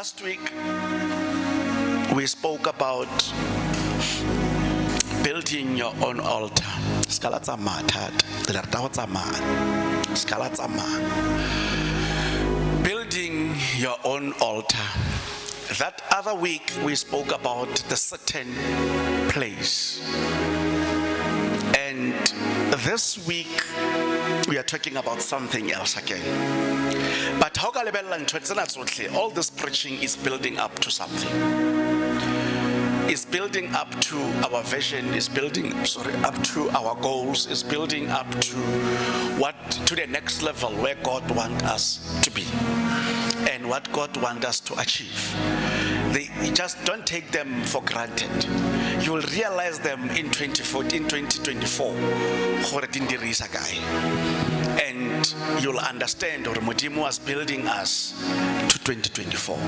Last week, we spoke about building your own altar. Building your own altar. That other week, we spoke about the certain place. And this week, we are talking about something else again. But all this preaching is building up to something. It's building up to our vision, it's building up to our goals, it's building up to the next level where God wants us to be and what God wants us to achieve. You just don't take them for granted. You will realize them in 2024. And you'll understand or Modimo was building us to 2024.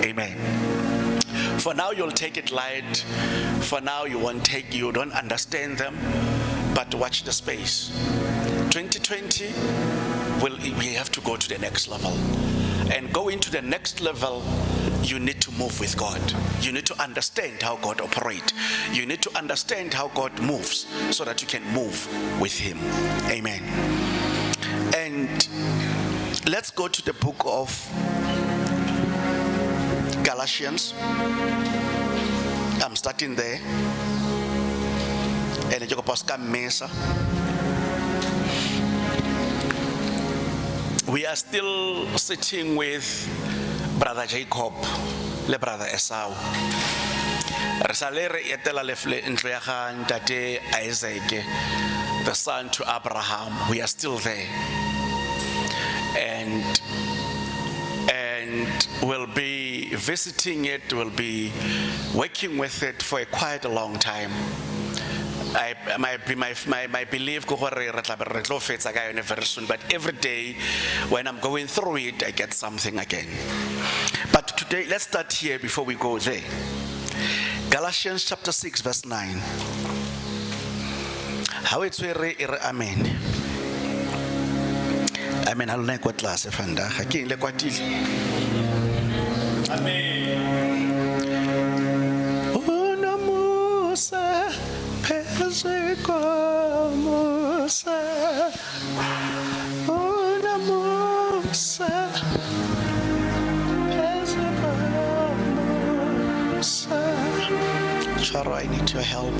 Amen. For now, you'll take it light. For now, you don't understand them, but watch the space. 2020, we have to go to the next level. And going to the next level, you need to move with God. You need to understand how God operates. You need to understand how God moves so that you can move with Him. Amen. And let's go to the book of Galatians. I'm starting there. And you go Mesa. We are still sitting with Brother Jacob, le Brother Esau. Resalere etela lefle ntleyaga ntate Isaac, the son to Abraham. We are still there. And we'll be visiting it, we'll be working with it for quite a long time. My belief very soon, but every day when I'm going through it, I get something again. But today, let's start here before we go there. Galatians chapter 6, verse 9. How it's amen. Amen. I'll like what last fanda. Hakin le kwatil. Amen. Una musa pese musa. Una musa pese musa. Charo, I need your help.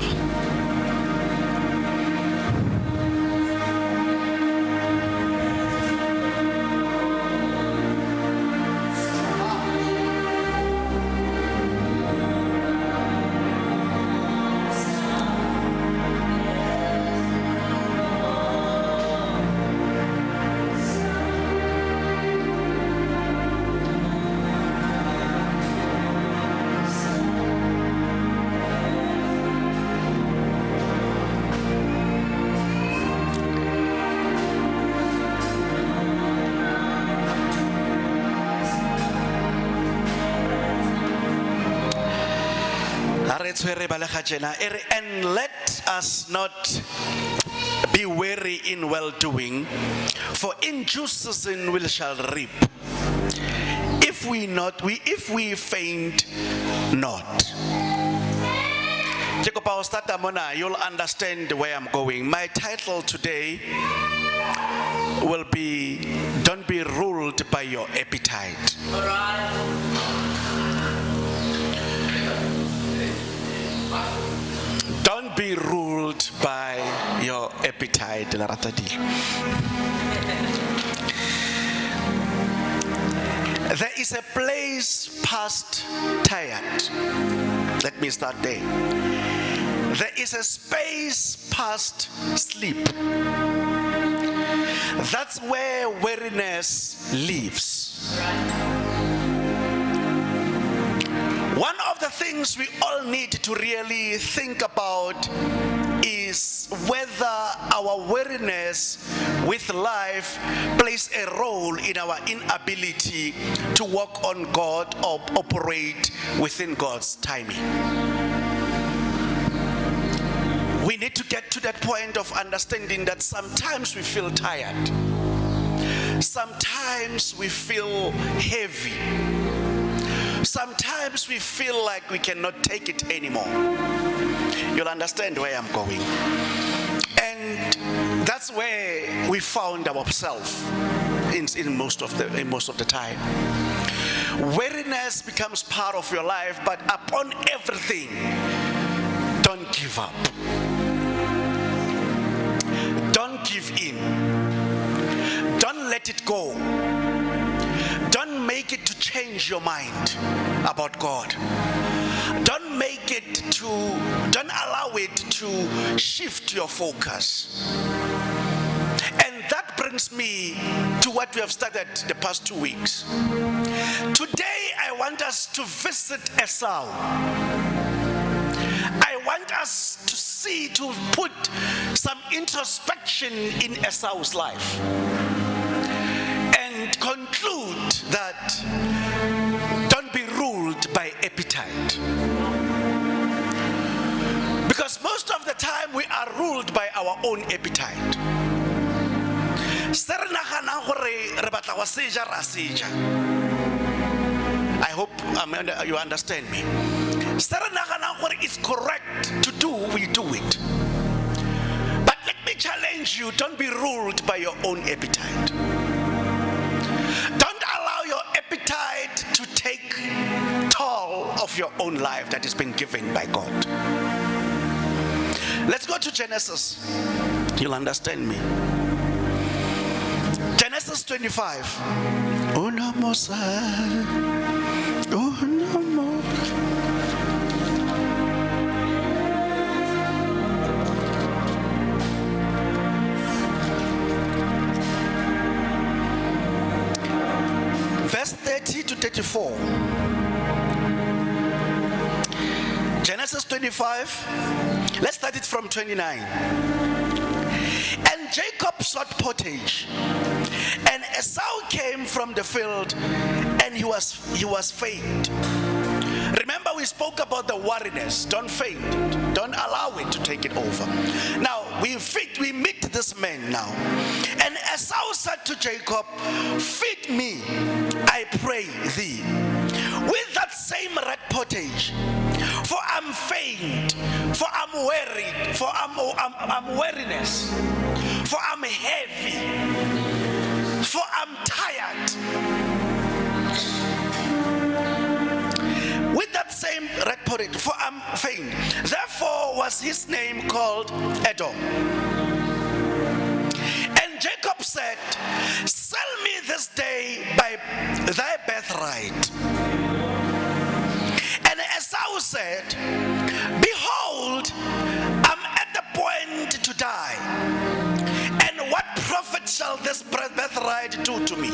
And let us not be weary in well-doing, for in due season we shall reap. If we faint not. You'll understand where I'm going. My title today will be, don't be ruled by your appetite. All right. Don't be ruled by your appetite. There is a place past tired. Let me start there. There is a space past sleep. That's where weariness lives. One of the things we all need to really think about is whether our weariness with life plays a role in our inability to walk on God or operate within God's timing. We need to get to that point of understanding that sometimes we feel tired. Sometimes we feel heavy. sometimes we feel like we cannot take it anymore. You'll understand where I'm going. And that's where we found ourselves in most of the time. Weariness becomes part of your life, but upon everything, don't give up. Don't give in. Don't let it go. Don't make it to change your mind about God. Don't allow it to shift your focus. And that brings me to what we have started the past 2 weeks. Today, I want us to visit Esau. I want us to put some introspection in Esau's life and conclude that don't be ruled by appetite. Because most of the time we are ruled by our own appetite. I hope you understand me. It's correct to do, we do it. But let me challenge you, don't be ruled by your own appetite. Don't allow your appetite to take toll of your own life that has been given by God. Let's go to Genesis. You'll understand me. Genesis 25. Oh no more. Oh no more. Verse 30 to 34. Genesis 25. Let's start it from 29. And Jacob sought pottage, and Esau came from the field, and he was faint. Remember, we spoke about the weariness. Don't faint. Don't allow it to take it over. Now we meet this man now, and Esau said to Jacob, "Feed me, I pray thee, with that same red pottage, for I'm faint, for I'm wearied, for I'm weariness, for I'm heavy, for I'm tired." With that same red pottage, for I'm faint. Therefore was his name called Edom. And Jacob said, "Sell me this day by thy birthright." And Esau said, "Behold, I'm at the point to die, and what profit shall this birthright do to me?"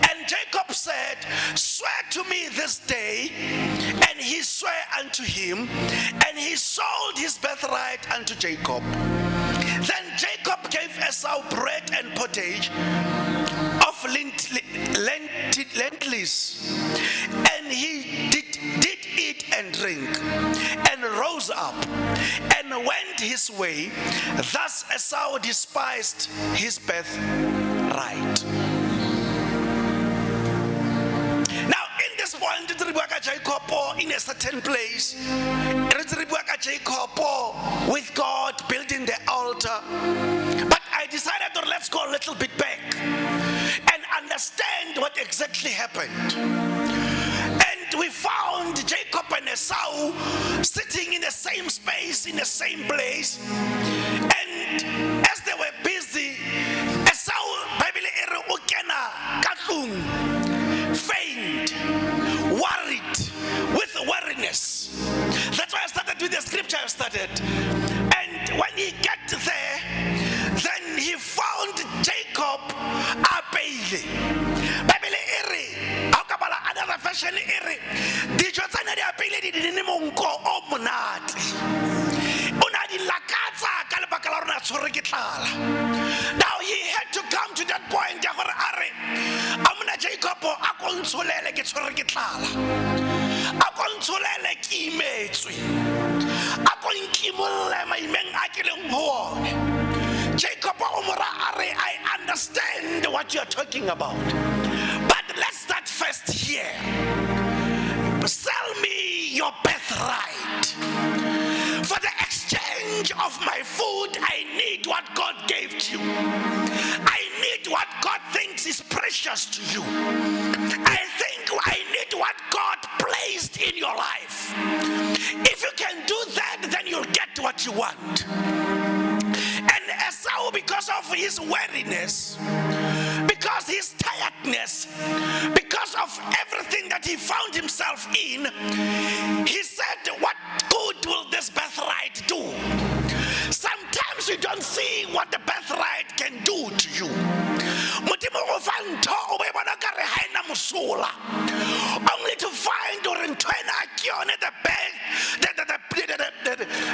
And Jacob said, "Swear to me this day." And he swore unto him, and he sold his birthright unto Jacob. Then Jacob gave Esau bread and pottage of lentils, and he did eat and drink, and rose up and went his way. Thus Esau despised his birthright. Now in this point, Jacob in a certain place, Jacob with God building the altar. But I decided to let's go a little bit back and understand what exactly happened. And we found Jacob and Esau sitting in the same space, in the same place. And as they were busy, Esau, Bible faint, worried, with weariness. That's why I started with the scripture I started. And when he got there, then he found Jacob abeile. Bible another version dijo tsana di abeile di ne monko o monate. Ona di lakatsa ka lebaka la rona tshwere ke tlala. Now he had to come to that point ya gore are amona Jacob a kontsolele ke tshwere ke tlala. A kontsolele ke imetswe. A konkimolle maimeng a ke leng ho one. Jacob I understand what you're talking about. But let's start first here. your birthright. For the exchange of my food, I need what God gave to you. I need what God thinks is precious to you. I need what God placed in your life. If you can do that, then you'll get what you want. And Esau, because of his weariness, because his tiredness, because of everything that he found himself in, he said, what good will this birthright do? Sometimes you don't see what the birthright can do to you. Only to find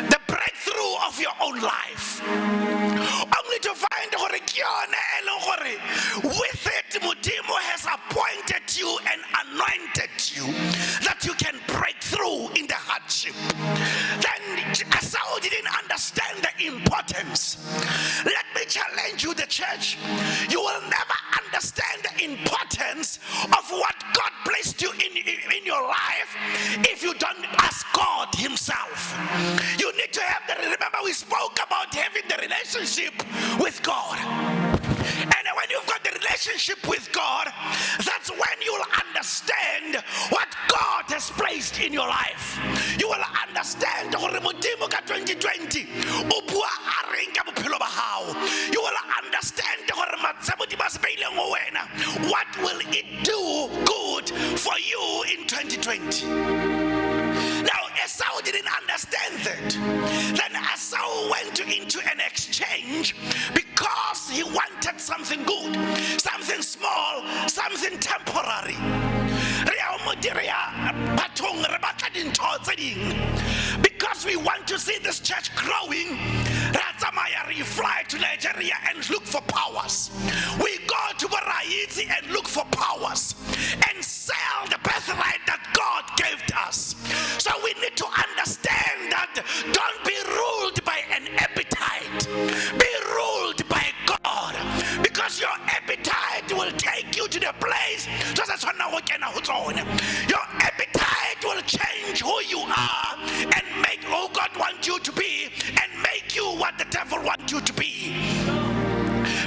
the breakthrough of your own life. Only to find with it Mudimo has appointed you and anointed you that you can break through in the hardship. Then Esau didn't understand the importance. Let me challenge you, the church. You will never understand the importance of what God placed you in your life if you don't ask God himself. You need to have remember we spoke about having the relationship with God. And when you've got the relationship with God, that's when you'll understand what God has placed in your life. You will understand 2020. You will understand what will it do good for you in 2020. Now Esau didn't understand that. Then Esau went into an exchange because he wanted something good, something small, something temporary. Because we want to see this church growing, we fly to Nigeria and look for powers. We go to Baraiti and look for powers and sell the birthright that God gave us. So we need to understand that don't be ruled by an appetite. Be ruled by God, because your appetite will take you to the place. Your appetite will change who you are and make who God wants you to be and make you what the devil wants you to be.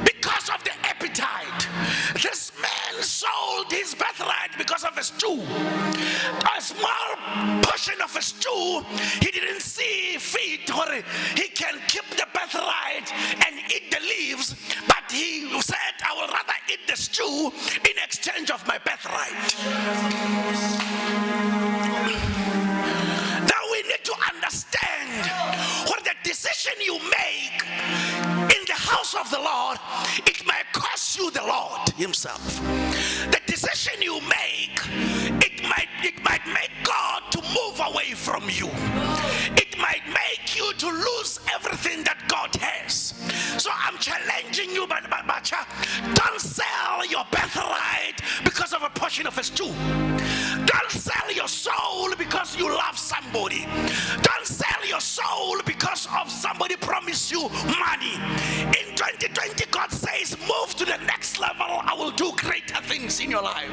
Because of the appetite, this man sold his birthright because of a stew. A small portion of a stew, he didn't see fit, or he can keep the birthright and eat the leaves, but he said, I will rather eat the stew in exchange of my birthright. Now we need to understand what the decision you make in the house of the Lord, it might cost you the Lord himself. The decision you make, it might make God to move away from you. It might make you to lose everything that God has. So I'm challenging you, Bacha, don't sell your birthright because of a portion of a stew. Don't sell your soul because you love somebody. Don't sell your soul because of somebody promised you money. In 2020, God says, move to the next level. I will do greater things in your life.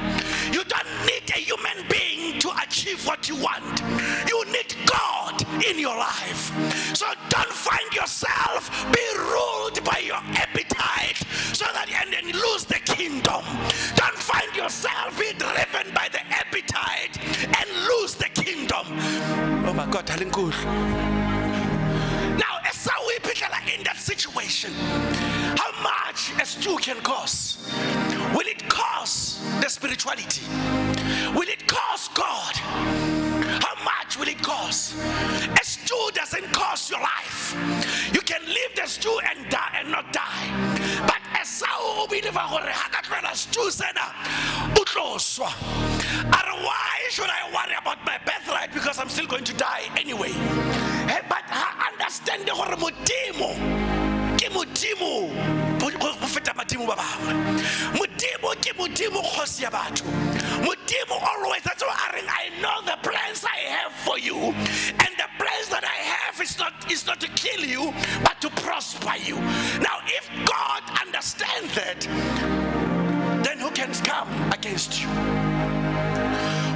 You don't need a human being to achieve what you want. You need God in your life. So don't find yourself be ruled by your appetite so that and then lose the kingdom. Don't find yourself be driven by the appetite and lose the kingdom. Oh my God, now, as we people are in that situation, how much a stew can cost? Will it cost the spirituality? Will it cost God? How much will it cost? A stew doesn't cost your life. You can leave the stew and die and not die. But Esau believe a stew said, why should I worry about my birthright? Because I'm still going to die anyway. But understand the Mudimo always, that's why I know the plans I have for you, and the plans that I have is not to kill you but to prosper you. Now if God understands that, then who can come against you?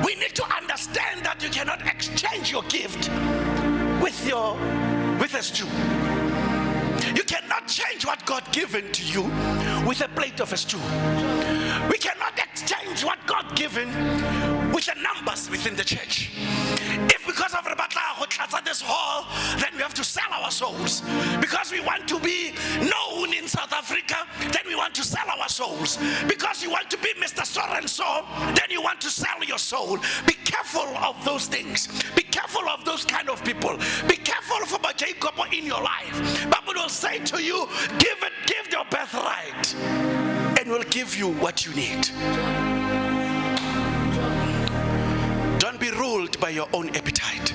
We need to understand that you cannot exchange your gift with a stew. You cannot change what God given to you with a plate of a stew. We cannot exchange what God given with the numbers within the church. If because of this hall, then we have to sell our souls. Because we want to be known in South Africa, then we want to sell our souls. Because you want to be Mr. So-and-so, then you want to sell your soul. Be careful of those things. Be careful of those kind of people. Be careful for Jacob in your life. Bible will say to you, give your birthright, and will give you what you need. Don't be ruled by your own appetite.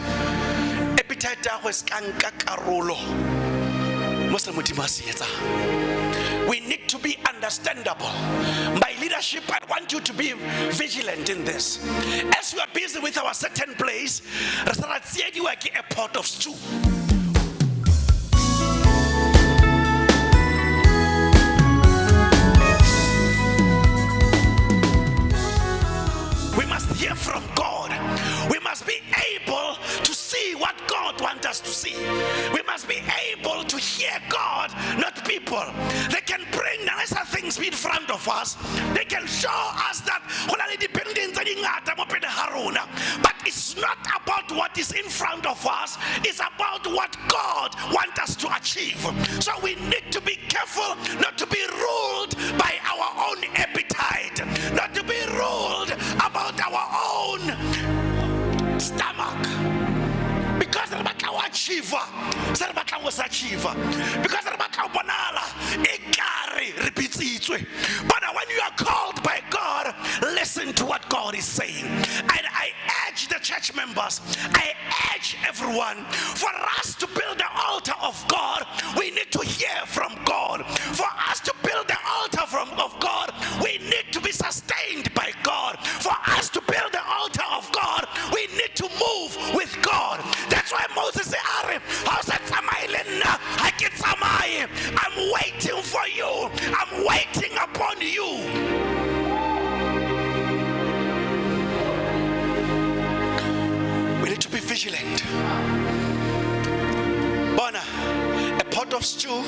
Appetite is kankakarolo. We need to be understandable. My leadership, I want you to be vigilant in this. As we are busy with our certain place, a pot of stew. We must hear from God. We must be able to see what God wants us to see. We must be able to hear God, not people. They can bring nicer things in front of us. They can show us that but it's not about what is in front of us. It's about what God wants us to achieve. So we need to be careful not to be ruled by our own appetite, not to be ruled about our own stomach. Because because but when you are called by God, listen to what God is saying. And I urge the church members, I urge everyone, for us to build the altar of God, we need to hear from God. For us to build the altar of God, we need to be sustained by God. For us to build the altar of God, we need to move with God. That's why Moses said, I'm waiting for you. I'm waiting upon you. We need to be vigilant. Bona, a pot of stew.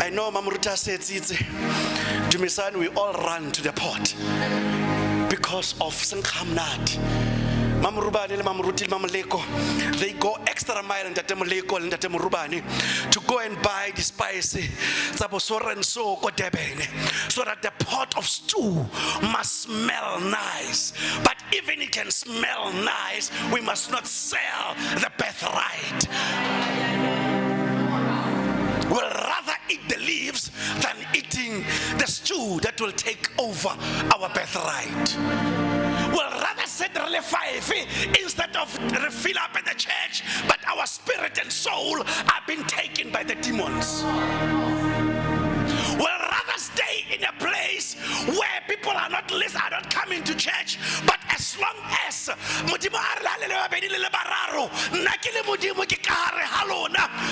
I know Mamruta said, Dumisan, we all run to the pot because of Sankamnat. They go extra mile in to go and buy the spicy so that the pot of stew must smell nice. But even it can smell nice, we must not sell the birthright. We'll rather eat the leaves than eating the stew that will take over our birthright. We'll rather sit really 5 instead of refill up in the church, but our spirit and soul are being taken by the demons. We'll rather stay in a place where people are not listening, are not coming to church, but as long as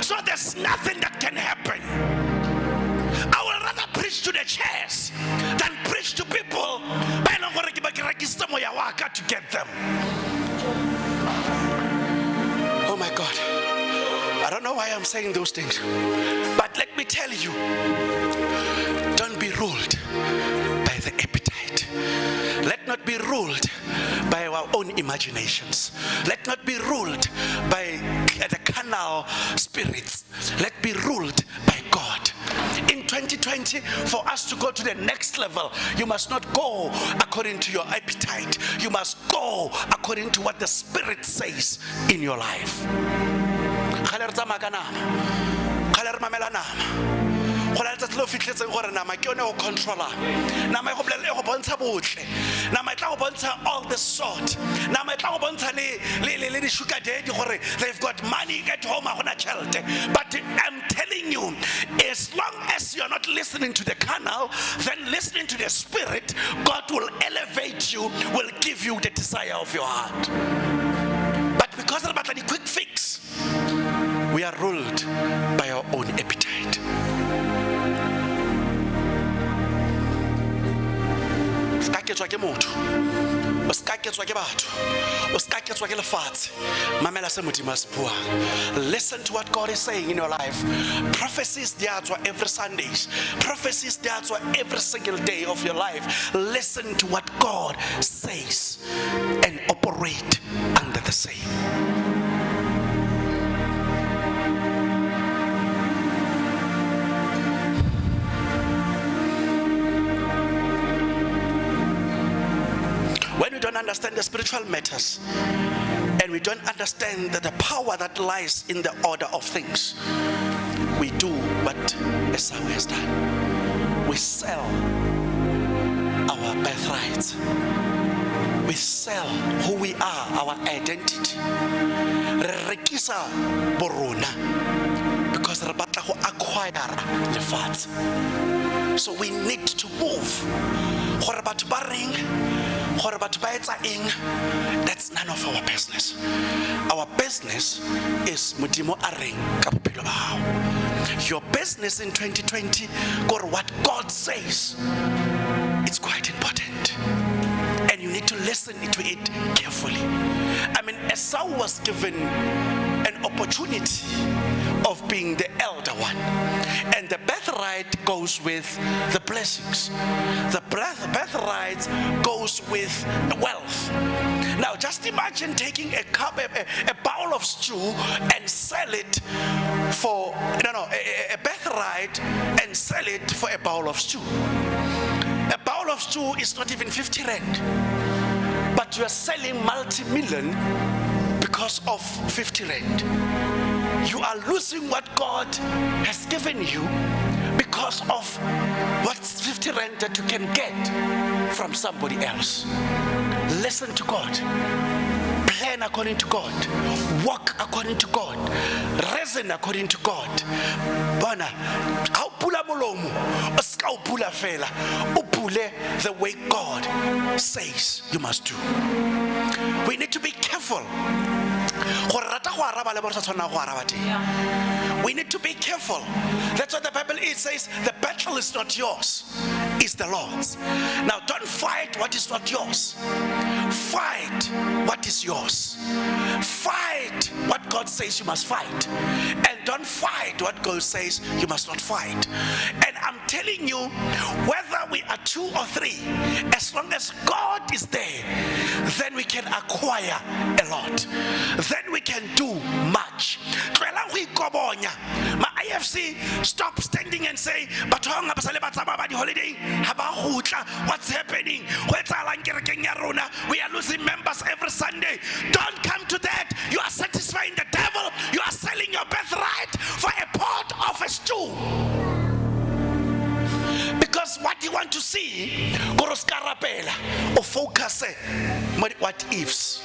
so there's nothing that can happen. I will rather preach to the chairs than preach to people to get them. Oh my God. I don't know why I'm saying those things, but let me tell you, don't be ruled by the appetite. Let not be ruled by our own imaginations. Let not be ruled by the carnal spirits. Let be ruled by God. In 2020, for us to go to the next level, you must not go according to your appetite. You must go according to what the Spirit says in your life. All the sort. They've got money at home. But I'm telling you, as long as you're not listening to the carnal, then listening to the Spirit, God will elevate you, will give you the desire of your heart. But because of the quick fix, we are ruled by our own appetite. o ska ketswa ke batho, o ska ketswa ke lefatshe. Mamela se Modimo a se buang. Listen to what God is saying in your life. Prophecies they are every Sundays. Prophecies they are every single day of your life. Listen to what God says and operate under the same. When we don't understand the spiritual matters and we don't understand that the power that lies in the order of things, we do what Esau has done. We sell our birthrights. We sell who we are, our identity. Re rekisa borona because re batla go acquire lefatshe. So we need to move. Gore batho ba reng, gore batho ba etsa eng, that's none of our business. Our business is Modimo a reng ka bophelo ba hao. Your business in 2020, gore what God says, it's quite important. And you need to listen to it carefully. I mean, Esau was given an opportunity of being the elder one, and the birthright goes with the blessings. The birthright goes with wealth. Now just imagine taking a bowl of stew and sell it for a birthright and sell it for a bowl of stew. A bowl of stew is not even 50 rand, but you are selling multi-million because of 50 rand. You are losing what God has given you because of what's 50 rand that you can get from somebody else. Listen to God. Plan according to God. Walk according to God. Reason according to God. Bona, how pula molomo, o pula fela, upule the way God says you must do. We need to be careful. We need to be careful. That's what the Bible says. The battle is not yours, it's the Lord's. Now don't fight what is not yours. Fight what is yours. Fight what God says you must fight. And don't fight what God says you must not fight. And I'm telling you, whether we are 2 or 3, as long as God is there, then we can acquire a lot. Then we can do much. My IFC, stop standing and say, what's happening? We are losing members every Sunday. Don't come to that. You are satisfying the devil. You are selling your birthright for a pot of a stew. Because what you want to see, or focus what ifs.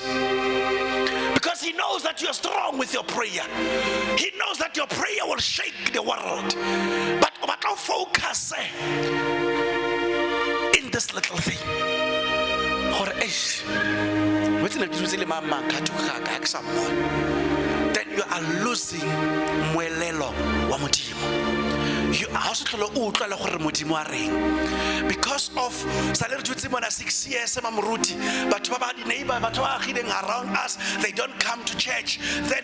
Because he knows that you're strong with your prayer. He knows that your prayer will shake the world. But focus in this little thing. Then you are losing mwelelo wa Modimo. You are also because of 6 years, but neighbor, around us, they don't come to church. Then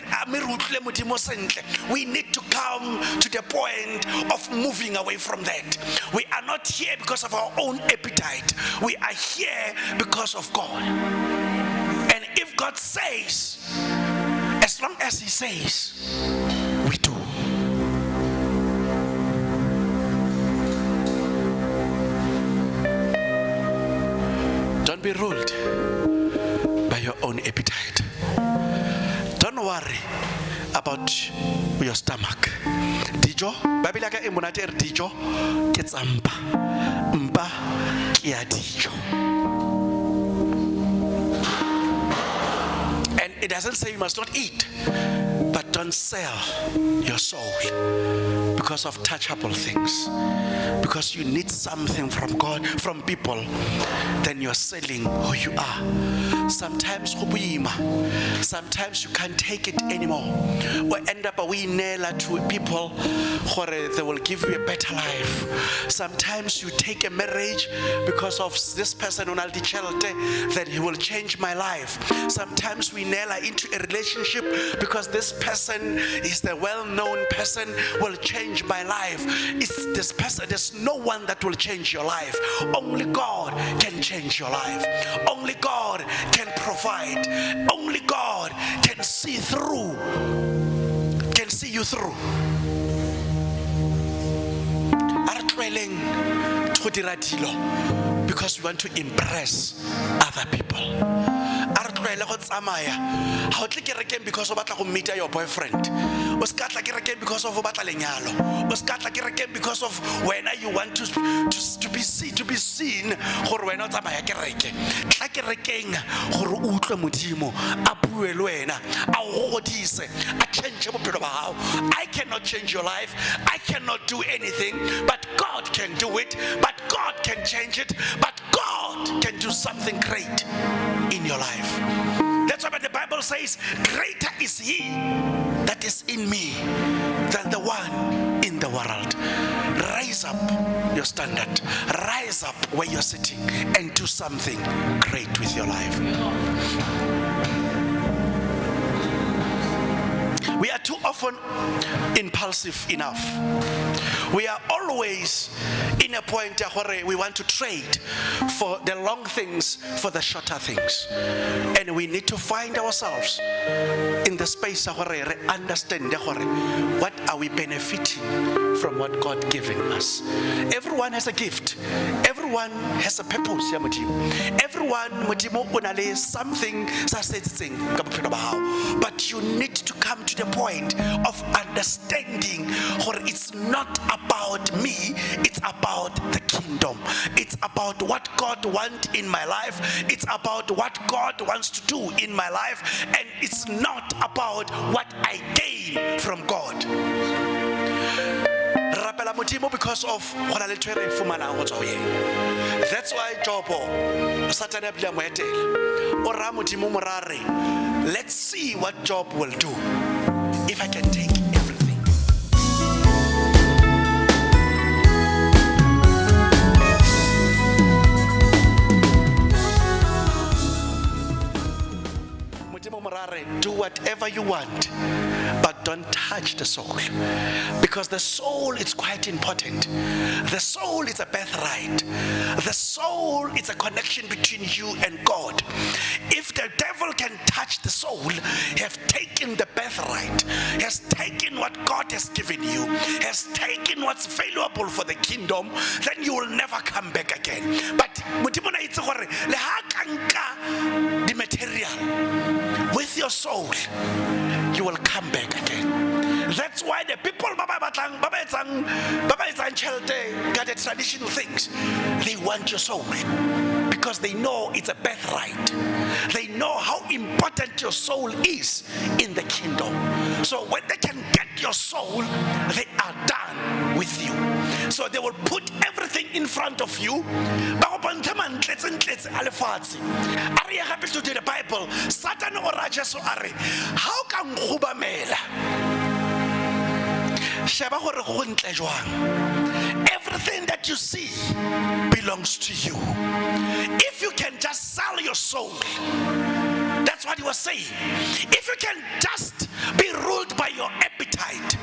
we need to come to the point of moving away from that. We are not here because of our own appetite. We are here because of God. And if God says, as long as He says, we do. Don't be ruled by your own appetite. Don't worry about your stomach. Dijo, Bible ka emonate re dijo ke tsampa. Mpa ke ya dijo. And it doesn't say you must not eat, but But don't sell your soul because of touchable things. Because you need something from God, from people, then you're selling who you are. Sometimes you can't take it anymore. Or end up we nail to people where they will give you a better life. Sometimes you take a marriage because of this person on that he will change my life. Sometimes we nail into a relationship because this person is the well-known person will change my life. It's this person. There's no one that will change your life. Only God can change your life. Only God can provide. Only God can see through. Can see you through. Because we want to impress other people. Because of meet your boyfriend. Because of because of when you want to be seen or when not I cannot change your life. I cannot do anything, but God can do it. But God can change it. But God can do something great in your life. That's why the Bible says, greater is He that is in me than the one in the world. Raise up your standard. Rise up where you're sitting and do something great with your life. We are too often impulsive enough. We are always in a point where we want to trade for the long things for the shorter things. And we need to find ourselves in the space where we understand what are we benefiting from what God given us. Everyone has a gift. Everyone has a purpose. Everyone unale something. But you need to come to the point of understanding it's not about me, it's about the kingdom. It's about what God wants in my life. It's about what God wants to do in my life. And it's not about what I gain from God. Because of that's why let's see what Job will do if I can take everything. Do whatever you want, but don't touch the soul, because the soul is quite important. The soul is a birthright. The soul is a connection between you and God. If the devil can touch the soul, he has taken the birthright, has taken what God has given you, has taken what's valuable for the kingdom, then you will never come back again. But the material with your soul, you will come back again. That's why the people got the traditional things. They want your soul because they know it's a birthright. They know how important your soul is in the kingdom. So when they can get your soul, they are done with you. So they will put everything in front of you. Are you happy to do the Bible? Satan or Rajas are how can everything that you see belongs to you. If you can just sell your soul, that's what he was saying. If you can just be ruled by your appetite,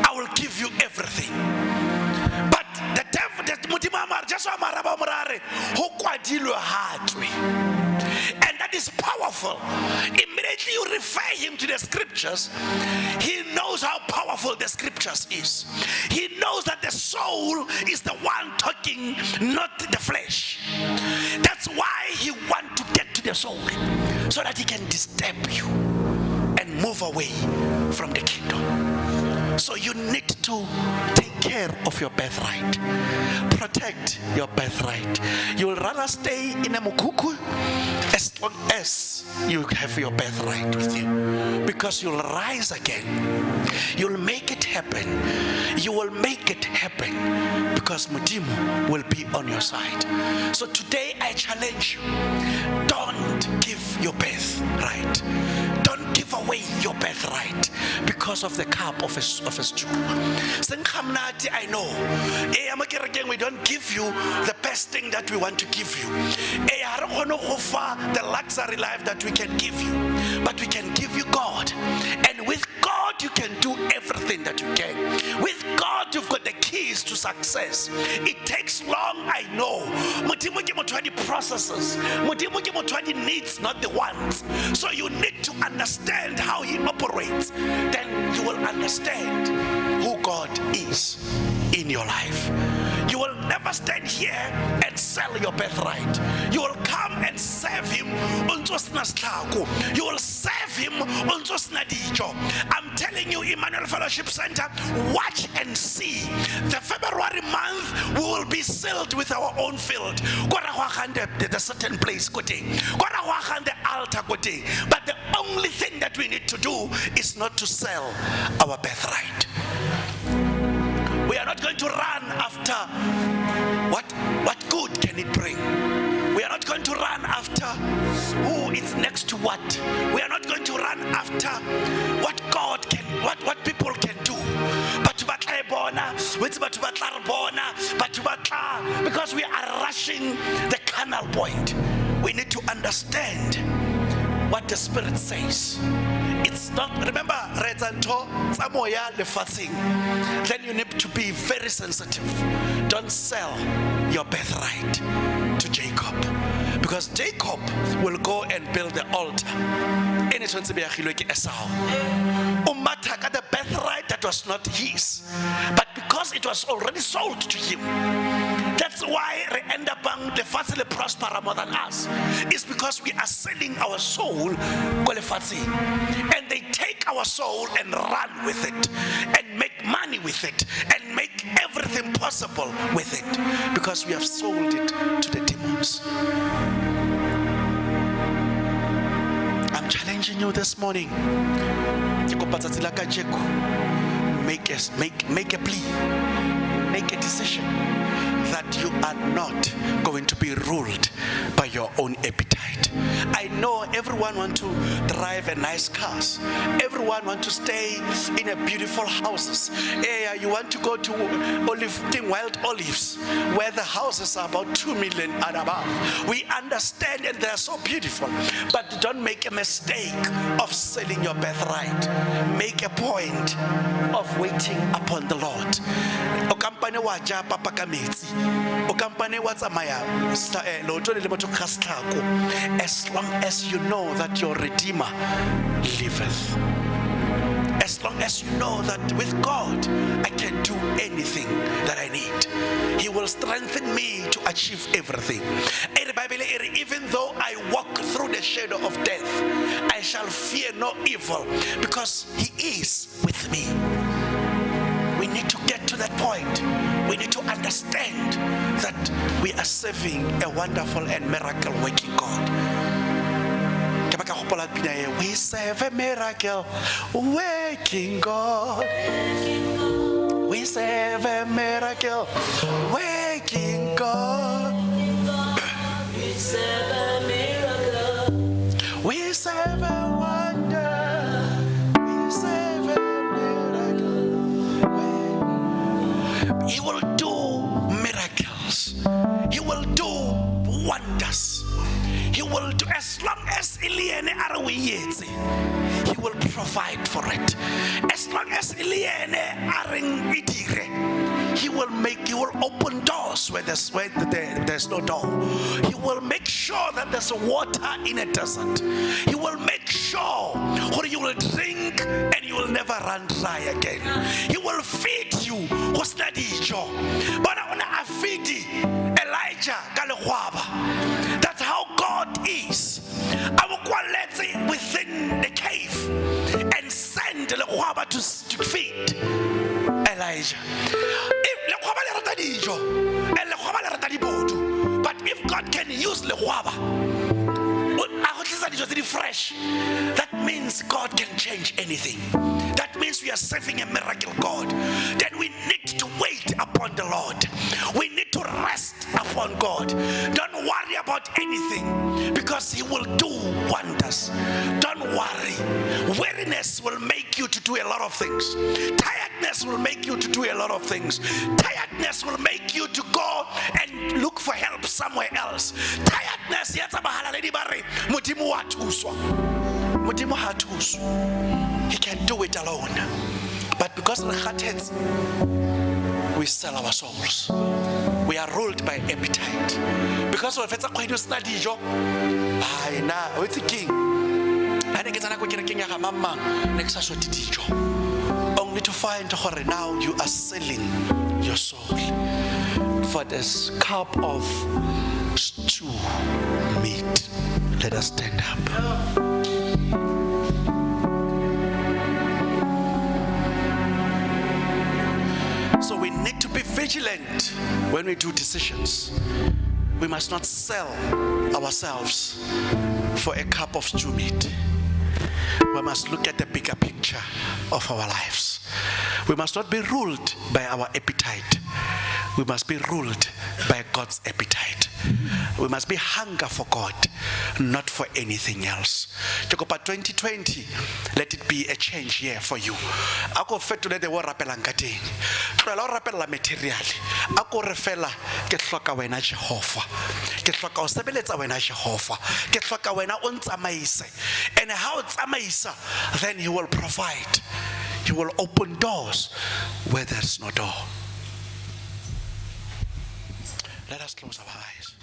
I will give you everything. But the devil, and that is powerful. Immediately you refer him to the scriptures, he knows how powerful the scriptures is. He knows that the soul is the one talking, not the flesh. That's why he wants to get to the soul, so that he can disturb you and move away from the kingdom. So you need to take care of your birthright. Protect your birthright. You will rather stay in a mukuku as long as you have your birthright with you, because you'll rise again. You'll make it happen. You will make it happen, because Mudimu will be on your side. So today I challenge you, don't give your birthright. Don't give away your birthright because of the cup of a stew. I know. We don't give you the best thing that we want to give you. The luxury life that we can give you. But we can give you God. And with God, you can do everything that you can. With God, you've got the keys to success. It takes long, I know. Processes. Needs, not the wants. So you need to understand how He operates. Then you will understand who God is in your life. You will never stand here and sell your birthright. You will come and serve Him. You will serve Him. I'm telling you, Immanuel Fellowship Center, watch and see. The February month, we will be sealed with our own field. The certain place, the altar. But the only thing that we need to do is not to sell our birthright. We are not going to run after what good can it bring. We are not going to run after who is next to what. We are not going to run after what God can, what people can do. Because we are rushing the carnal point. We need to understand what the Spirit says. It's not, remember, then you need to be very sensitive. Don't sell your birthright to Jacob, because Jacob will go and build the altar. The birthright that was not his, but because it was already sold to him. That's why we end up the fastly prosper more than us. It's because we are selling our soul, and they take our soul and run with it, and make money with it, and make everything possible with it, because we have sold it to the demons. I'm challenging you this morning. Make a plea, make a decision that you are not going to be ruled by your own appetite. I know everyone wants to drive a nice cars. Everyone wants to stay in a beautiful houses. You want to go to Wild Olives, where the houses are about 2 million and above. We understand, and they are so beautiful. But don't make a mistake of selling your birthright. Make a point of waiting upon the Lord. As long as you know that your Redeemer liveth. As long as you know that with God I can do anything that I need. He will strengthen me to achieve everything. Even though I walk through the shadow of death, I shall fear no evil, because He is with me. We need to get to that point. We need to understand that we are serving a wonderful and miracle working God. We serve a miracle working God. We serve a miracle working God. We serve a miracle. We serve a wonder. We serve a miracle. He will do miracles. He will do wonders. He will do, as long as Eliane Arawiyete, He will provide for it. As long as Eliane Aring Idire, He will open doors where there's no door. He will make sure that there's water in a desert. He will make sure that you will drink and you will never run dry again. He will feed you. But I want to feed Elijah. That's how God is. I will go within the cave and send Lekwaba to feed Elijah. But if God can use Lekwaba, fresh, that means God can change anything. That means we are serving a miracle God. Then we need to wait upon the Lord. We need to rest upon God. Don't worry about anything, because He will do wonders. Don't worry. Weariness will make you to do a lot of things. Tiredness will make you to do a lot of things. Tiredness will make you to go and look for help somewhere else. Tiredness, He can do it alone. But because we sell our souls. We are ruled by appetite. Because of it's a quite dijo. I know it's a king. I think it's an king of mama next dijo. Only to find now you are selling your soul for this cup of stew meat. Let us stand up. So we need to be vigilant when we do decisions. We must not sell ourselves for a cup of stew meat. We must look at the bigger picture of our lives. We must not be ruled by our appetite. We must be ruled by God's appetite. We must be hunger for God, not for anything else. Jacoba 2020, let it be a change year for you. Ako fetole de wo rapela ngateng. Tloela o rapela material. Ako re fela ke hloka wena Jehova. Ke hloka o sebeletsa wena Jehova. Ke hloka wena o ntsamaise. And how tsamaisa, then He will provide. He will open doors where there is no door. Let us close our eyes.